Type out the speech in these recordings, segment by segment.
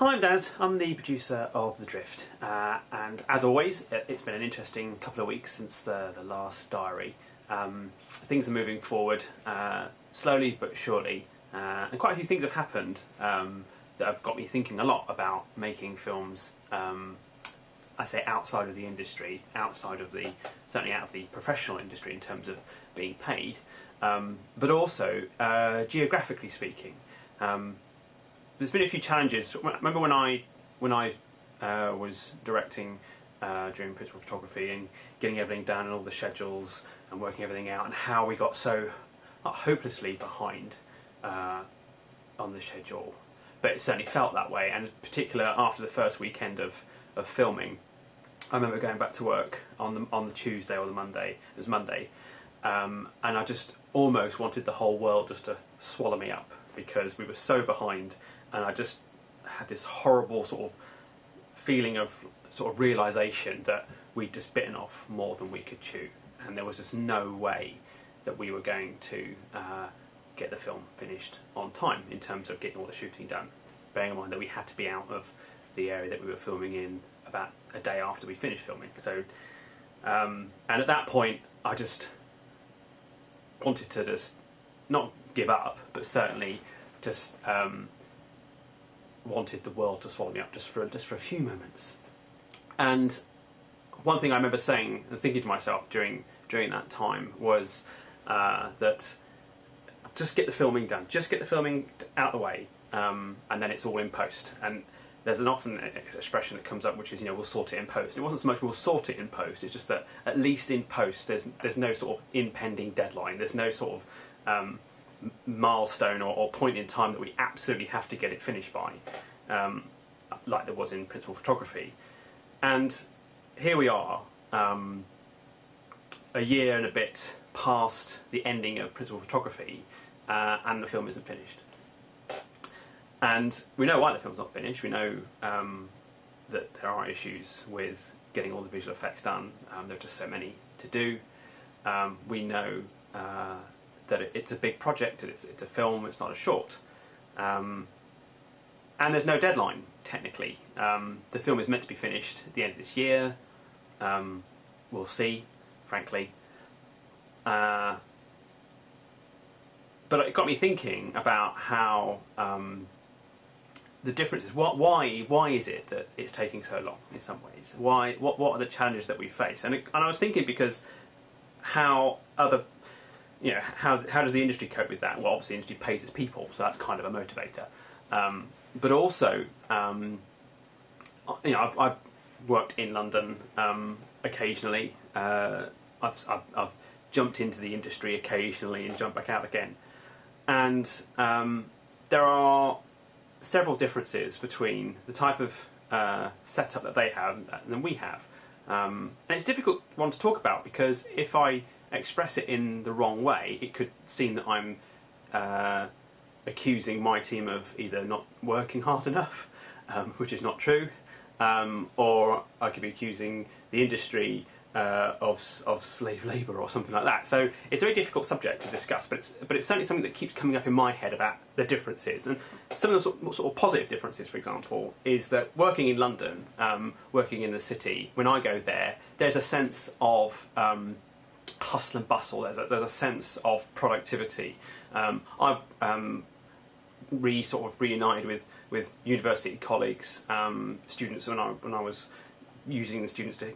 Hi, I'm Daz. I'm the producer of The Drift, and as always, it's been an interesting couple of weeks since the last diary. Things are moving forward slowly but surely, and quite a few things have happened that have got me thinking a lot about making films. I say outside of the industry, certainly out of the professional industry in terms of being paid, but also geographically speaking. There's been a few challenges. Remember when I was directing during principal photography and getting everything done and all the schedules and working everything out, and how we got so not hopelessly behind on the schedule, but it certainly felt that way. And in particular, after the first weekend of filming, I remember going back to work on the Tuesday or the Monday. It was Monday, and I just almost wanted the whole world just to swallow me up because we were so behind. And I just had this horrible sort of feeling of sort of realisation that we'd just bitten off more than we could chew, and there was just no way that we were going to get the film finished on time in terms of getting all the shooting done, bearing in mind that we had to be out of the area that we were filming in about a day after we finished filming. So, and at that point I just wanted to just not give up, but certainly just wanted the world to swallow me up just for a few moments. And one thing I remember saying and thinking to myself during that time was that just get the filming done, just get the filming out of the way, and then it's all in post. And there's an often expression that comes up which is, we'll sort it in post. It wasn't so much we'll sort it in post, it's just that at least in post there's no sort of impending deadline, there's no sort of milestone or point in time that we absolutely have to get it finished by, like there was in principal photography. And here we are, a year and a bit past the ending of principal photography, and the film isn't finished. And we know why the film's not finished. We know that there are issues with getting all the visual effects done. There are just so many to do. We know that it's a big project, it's a film, it's not a short. And there's no deadline, technically. The film is meant to be finished at the end of this year. We'll see, frankly. But it got me thinking about how the differences. Why is it that it's taking so long in some ways? What are the challenges that we face? And I was thinking because how does the industry cope with that? Well, obviously the industry pays its people, so that's kind of a motivator. But also, I've worked in London occasionally. I've jumped into the industry occasionally and jumped back out again. And there are several differences between the type of setup that they have and we have. And it's a difficult one to talk about because if I express it in the wrong way, it could seem that I'm accusing my team of either not working hard enough, which is not true, or I could be accusing the industry of slave labour or something like that. So it's a very difficult subject to discuss, but it's certainly something that keeps coming up in my head about the differences. And some of the sort of positive differences, for example, is that working in London, working in the city, when I go there, there's a sense of hustle and bustle. There's a sense of productivity. I've sort of reunited with university colleagues, students when I was using the students to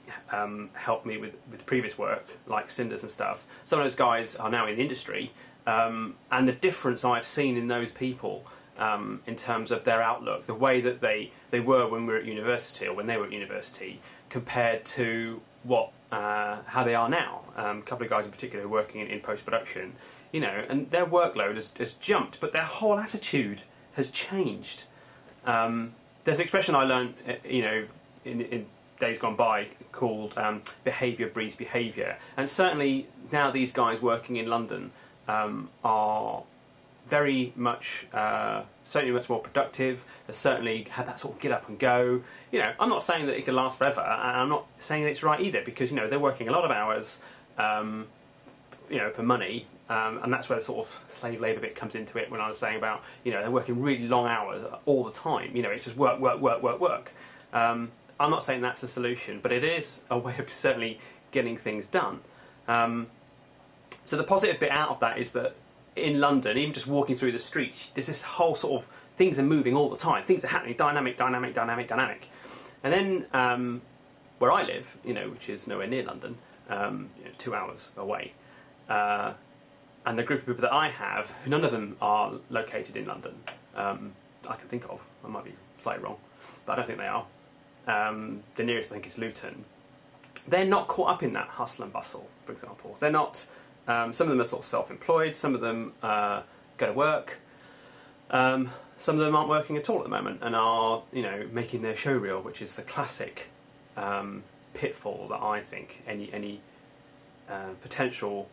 help me with previous work, like Cinders and stuff. Some of those guys are now in the industry, and the difference I've seen in those people in terms of their outlook, the way that they were when we were at university, or when they were at university, compared to how they are now. A couple of guys in particular working in post-production, and their workload has jumped, but their whole attitude has changed. There's an expression I learned, in days gone by called behaviour breeds behaviour, and certainly now these guys working in London are very much, certainly much more productive. They certainly had that sort of get up and go. I'm not saying that it can last forever, and I'm not saying that it's right either, because they're working a lot of hours, for money, And that's where the sort of slave labour bit comes into it when I was saying about, they're working really long hours all the time. It's just work, work, work, work, work. I'm not saying that's a solution, but it is a way of certainly getting things done. So the positive bit out of that is that in London, even just walking through the streets, there's this whole sort of, things are moving all the time. Things are happening, dynamic, dynamic, dynamic, dynamic. And then where I live, which is nowhere near London, 2 hours away, and the group of people that I have, none of them are located in London. I can think of. I might be slightly wrong, but I don't think they are. The nearest I think is Luton. They're not caught up in that hustle and bustle, for example. They're not. Some of them are sort of self-employed. Some of them go to work. Some of them aren't working at all at the moment and are, making their show reel, which is the classic pitfall that I think any potential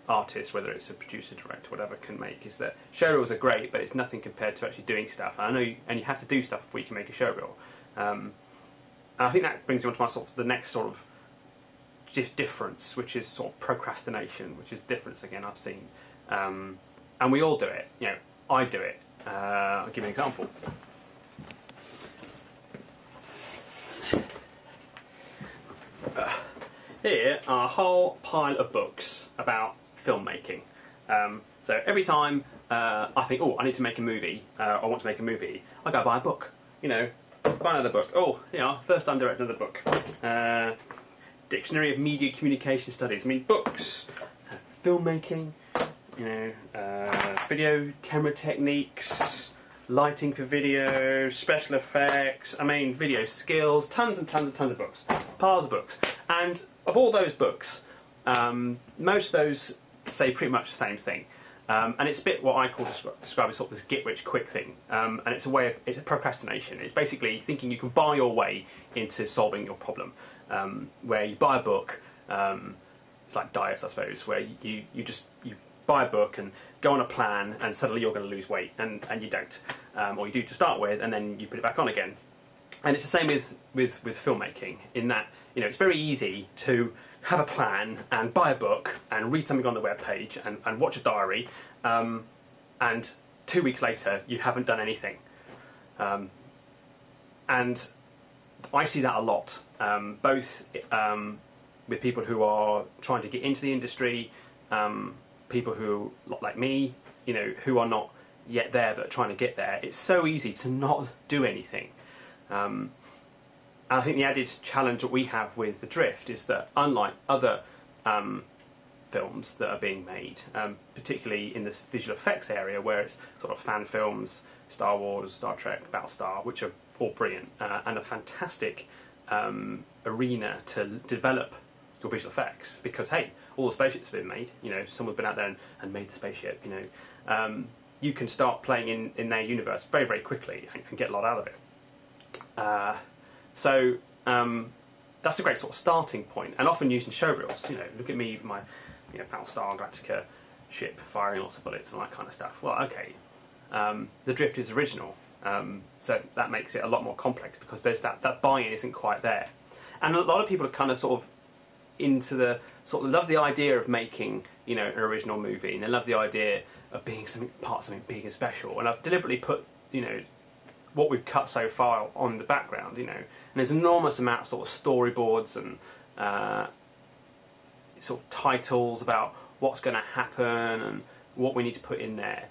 artist, whether it's a producer, director, whatever, can make, is that show reels are great, but it's nothing compared to actually doing stuff. And I know, and you have to do stuff before you can make a show reel. And I think that brings me on to my sort of the next sort of difference, which is sort of procrastination, which is the difference again I've seen. And we all do it. I do it. I'll give you an example. Here are a whole pile of books about filmmaking. So every time I think, oh, I need to make a movie, I want to make a movie, I go buy a book. Buy another book. Oh, first time directing another book. Dictionary of Media Communication Studies. I mean, books, filmmaking, video camera techniques, lighting for video, special effects, video skills, tons and tons and tons of books, piles of books. And of all those books, most of those say pretty much the same thing. And it's a bit what I call describe as sort of this get-rich-quick thing. And it's a procrastination. It's basically thinking you can buy your way into solving your problem. Where you buy a book, it's like diets, I suppose, where you buy a book and go on a plan, and suddenly you're going to lose weight, and you don't, or you do to start with, and then you put it back on again. And it's the same with filmmaking, in that it's very easy to have a plan and buy a book and read something on the web page and watch a diary, and 2 weeks later you haven't done anything. And I see that a lot, both with people who are trying to get into the industry, people who, like me, who are not yet there but trying to get there. It's so easy to not do anything. And I think the added challenge that we have with The Drift is that, unlike other films that are being made, particularly in this visual effects area, where it's sort of fan films, Star Wars, Star Trek, Battlestar, which are all brilliant, and a fantastic arena to develop your visual effects, because hey, all the spaceships have been made, someone's been out there and made the spaceship, you can start playing in their universe very, very quickly and get a lot out of it. So that's a great sort of starting point, and often used in show reels. Look at me with my Battlestar Galactica ship firing lots of bullets and all that kind of stuff. Well, okay, The Drift is original, so that makes it a lot more complex, because there's that buy-in isn't quite there. And a lot of people are kind of sort of into the sort of love the idea of making an original movie, and they love the idea of being part of something big and special. And I've deliberately put what we've cut so far on the background, and there's an enormous amount of sort of storyboards and sort of titles about what's going to happen and what we need to put in there.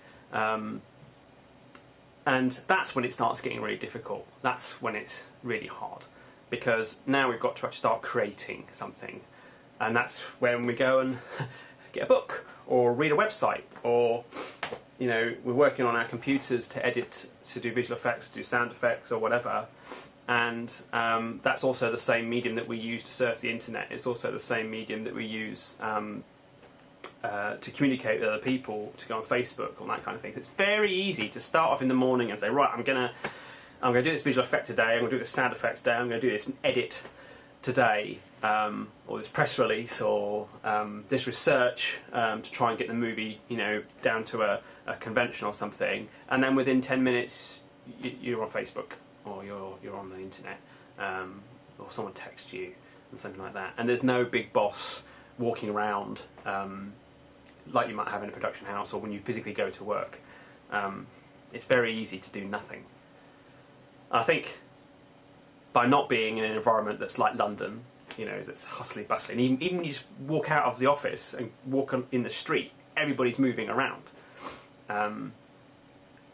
And that's when it starts getting really difficult. That's when it's really hard, because now we've got to actually start creating something. And that's when we go and get a book or read a website, or we're working on our computers to edit, to do visual effects, to do sound effects or whatever. And that's also the same medium that we use to surf the internet. It's also the same medium that we use to communicate with other people, to go on Facebook, all that kind of thing. It's very easy to start off in the morning and say, right, I'm gonna do this visual effect today, I'm gonna do this sound effect today, I'm gonna do this edit today, or this press release, or this research to try and get the movie, down to a convention or something. And then within 10 minutes, you're on Facebook, or you're on the internet, or someone texts you and something like that. And there's no big boss walking around like you might have in a production house or when you physically go to work. It's very easy to do nothing. I think by not being in an environment that's like London, you know, that's hustly bustling, even when you just walk out of the office and walk in the street, everybody's moving around.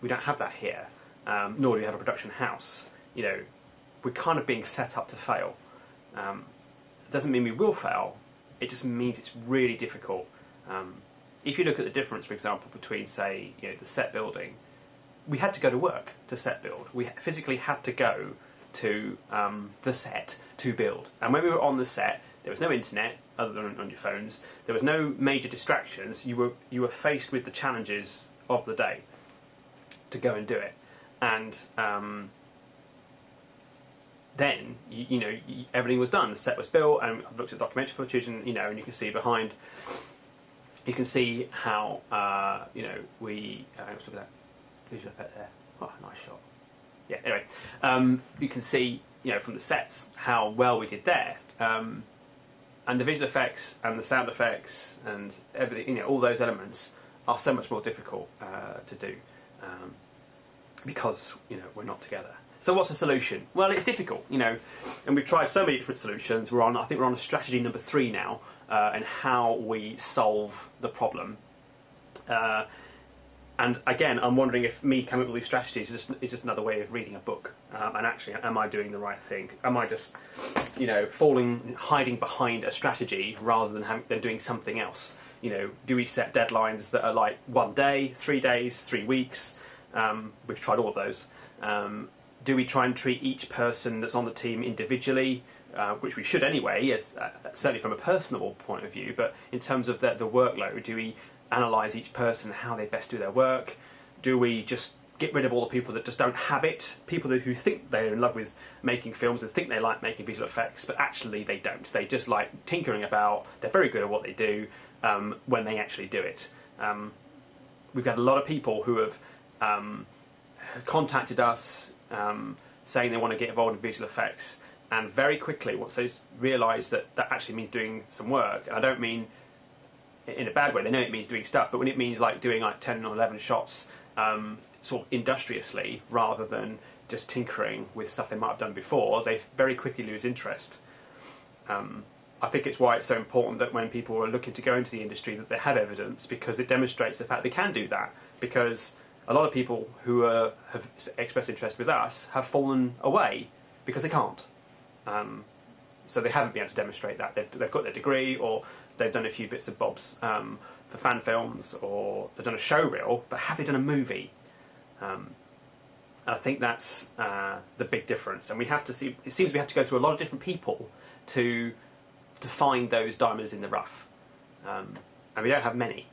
We don't have that here, nor do we have a production house. You know, we're kind of being set up to fail. It doesn't mean we will fail, it just means it's really difficult. If you look at the difference, for example, between, say, you know, the set building, we had to go to work to set build. We physically had to go to the set to build. And when we were on the set, there was no internet other than on your phones. There was no major distractions. You were faced with the challenges of the day to go and do it. And then everything was done. The set was built, and I've looked at documentary footage, and and you can see behind. You can see how we. Let's look at that visual effect there. Oh, nice shot. Yeah. Anyway, you can see from the sets how well we did there, and the visual effects and the sound effects and everything. All those elements are so much more difficult to do because we're not together. So what's the solution? Well, it's difficult, and we've tried so many different solutions. I think we're on strategy number 3 now, and how we solve the problem. And again, I'm wondering if me coming up with these strategies is just another way of reading a book. And actually, am I doing the right thing? Am I just, hiding behind a strategy rather than doing something else? Do we set deadlines that are like 1 day, 3 days, 3 weeks? We've tried all of those. Do we try and treat each person that's on the team individually, which we should anyway, certainly from a personal point of view, but in terms of the workload, do we analyse each person, how they best do their work? Do we just get rid of all the people that just don't have it, people who think they're in love with making films and think they like making visual effects, but actually they don't. They just like tinkering about, they're very good at what they do when they actually do it. We've got a lot of people who have contacted us saying they want to get involved in visual effects, and very quickly once they realise that actually means doing some work, and I don't mean in a bad way, they know it means doing stuff, but when it means like doing like 10 or 11 shots sort of industriously rather than just tinkering with stuff they might have done before, they very quickly lose interest. I think it's why it's so important that when people are looking to go into the industry that they have evidence, because it demonstrates the fact they can do that, because a lot of people who have expressed interest with us have fallen away because they can't. So they haven't been able to demonstrate that. They've got their degree, or they've done a few bits and bobs for fan films, or they've done a show reel, but have they done a movie? I think that's the big difference. And we have to see. It seems we have to go through a lot of different people to find those diamonds in the rough, and we don't have many.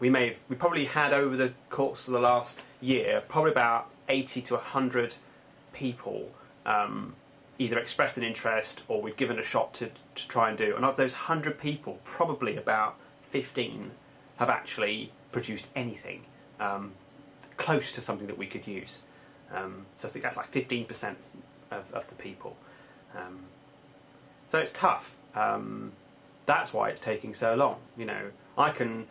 We probably had over the course of the last year probably about 80 to 100 people either expressed an interest or we've given a shot to try and do. And of those 100 people, probably about 15 have actually produced anything close to something that we could use. So I think that's like 15% of the people. So it's tough. That's why it's taking so long. I can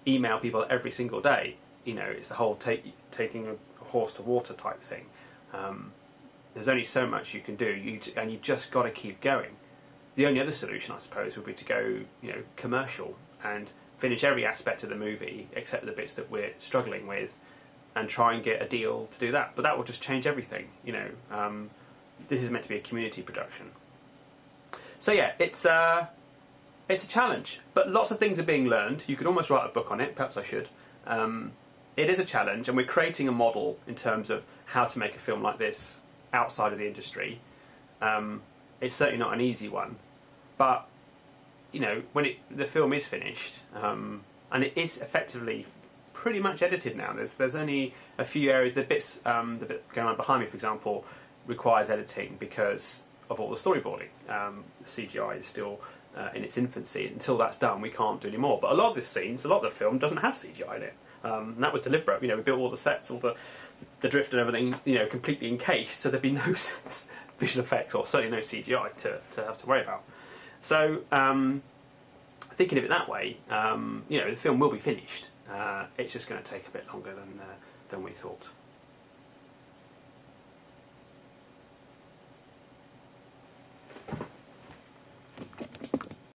email people every single day. It's the whole taking a horse to water type thing. There's only so much you can do, and you've just got to keep going. The only other solution, I suppose, would be to go, commercial and finish every aspect of the movie except the bits that we're struggling with, and try and get a deal to do that. But that will just change everything. This is meant to be a community production. So yeah, it's a challenge, but lots of things are being learned. You could almost write a book on it. Perhaps I should. It is a challenge, and we're creating a model in terms of how to make a film like this outside of the industry. It's certainly not an easy one, but when the film is finished, and it is effectively pretty much edited now. There's only a few areas. The bit going on behind me, for example, requires editing because of all the storyboarding. The CGI is still in its infancy. Until that's done, we can't do any more. But a lot of the film doesn't have CGI in it. And that was deliberate. We built all the sets, all the drift and everything, completely encased, so there'd be no visual effects, or certainly no CGI to have to worry about. So thinking of it that way, the film will be finished. It's just going to take a bit longer than we thought.